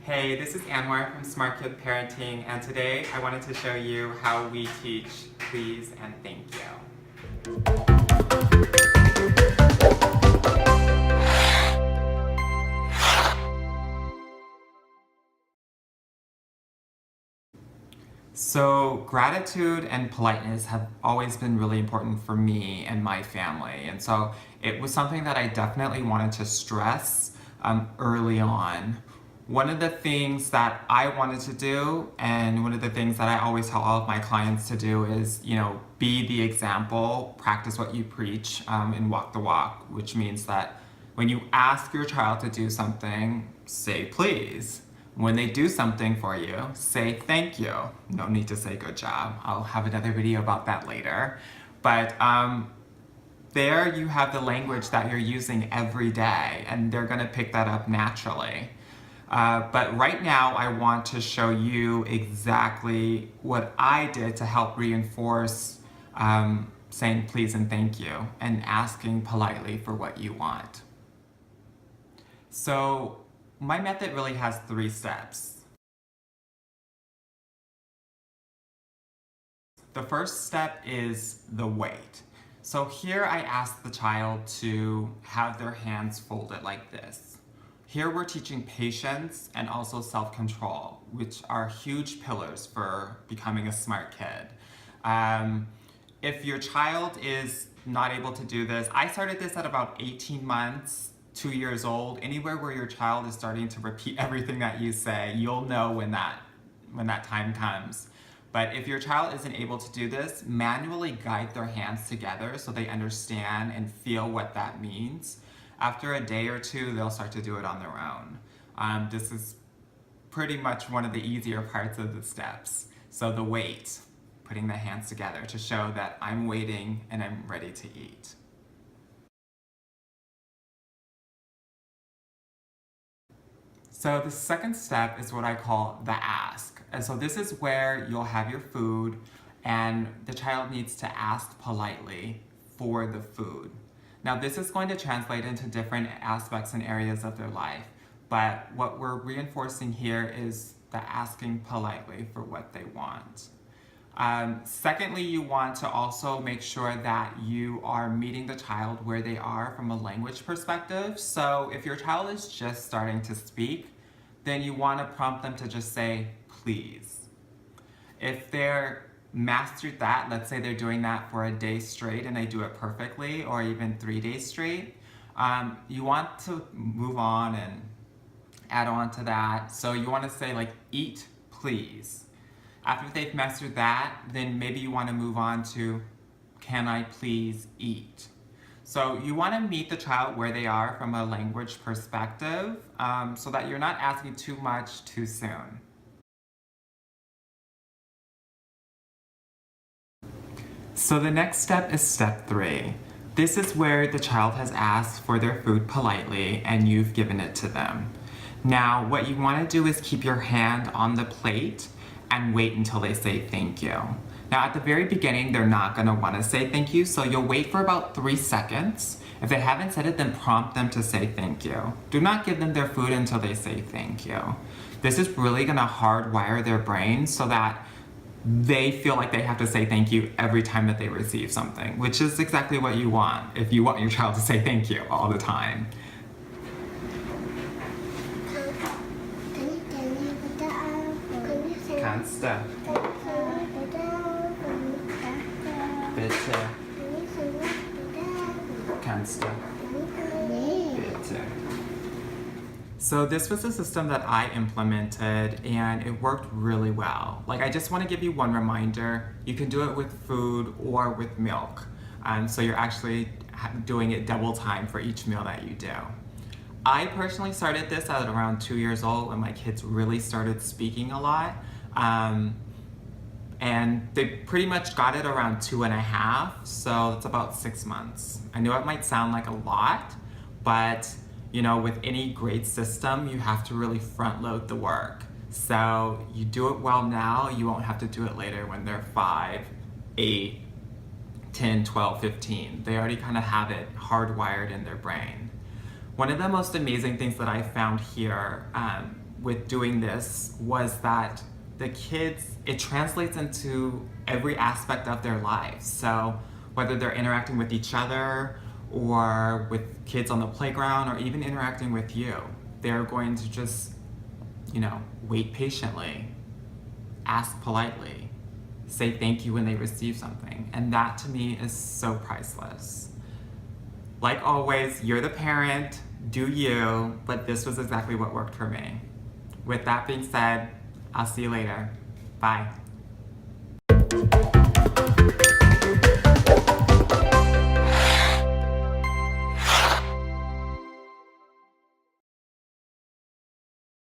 Hey, this is Anwar from Smart Kid Parenting, and today I wanted to show you how we teach please and thank you. So gratitude and politeness have always been really important for me and my family, and so it was something that I definitely wanted to stress early on. One of the things that I wanted to do, and one of the things that I always tell all of my clients to do is, be the example, practice what you preach, and walk the walk, which means that when you ask your child to do something, say please. When they do something for you, say thank you. No need to say good job. I'll have another video about that later. But there you have the language that you're using every day, and they're gonna pick that up naturally. But right now, I want to show you exactly what I did to help reinforce saying please and thank you and asking politely for what you want. So my method really has 3 steps. The first step is the wait. So here I ask the child to have their hands folded like this. Here we're teaching patience and also self-control, which are huge pillars for becoming a smart kid. If your child is not able to do this, I started this at about 18 months, 2 years old. Anywhere where your child is starting to repeat everything that you say, you'll know when that time comes. But if your child isn't able to do this, manually guide their hands together so they understand and feel what that means. After a day or 2, they'll start to do it on their own. This is pretty much one of the easier parts of the steps. So the wait, putting the hands together to show that I'm waiting and I'm ready to eat. So the second step is what I call the ask. And so this is where you'll have your food and the child needs to ask politely for the food. Now this is going to translate into different aspects and areas of their life, but what we're reinforcing here is the asking politely for what they want. Secondly, you want to also make sure that you are meeting the child where they are from a language perspective. So if your child is just starting to speak, then you want to prompt them to just say, please. If they're mastered that, let's say they're doing that for a day straight and they do it perfectly, or even 3 days straight, you want to move on and add on to that. So you want to say like, eat, please. After they've mastered that, then maybe you want to move on to, can I please eat? So you want to meet the child where they are from a language perspective, so that you're not asking too much too soon. So the next step is step 3. This is where the child has asked for their food politely and you've given it to them. Now, what you want to do is keep your hand on the plate and wait until they say thank you. Now at the very beginning, they're not going to want to say thank you, so you'll wait for about 3 seconds. If they haven't said it, then prompt them to say thank you. Do not give them their food until they say thank you. This is really going to hardwire their brains so that they feel like they have to say thank you every time that they receive something, which is exactly what you want if you want your child to say thank you all the time. Kannst du? Bitte. Kannst du? Bitte. So this was a system that I implemented and it worked really well. Like, I just want to give you one reminder, you can do it with food or with milk. So you're actually doing it double time for each meal that you do. I personally started this at around 2 years old when my kids really started speaking a lot. And they pretty much got it around 2.5, so it's about 6 months. I know it might sound like a lot, but with any great system, you have to really front load the work. So you do it well now, you won't have to do it later when they're 5, 8, 10, 12, 15. They already kind of have it hardwired in their brain. One of the most amazing things that I found here with doing this was that the kids, it translates into every aspect of their lives. So whether they're interacting with each other or with kids on the playground or even interacting with you, they're going to just, wait patiently, ask politely, say thank you when they receive something. And that to me is so priceless. Like always, you're the parent, do you, but this was exactly what worked for me. With that being said, I'll see you later. Bye.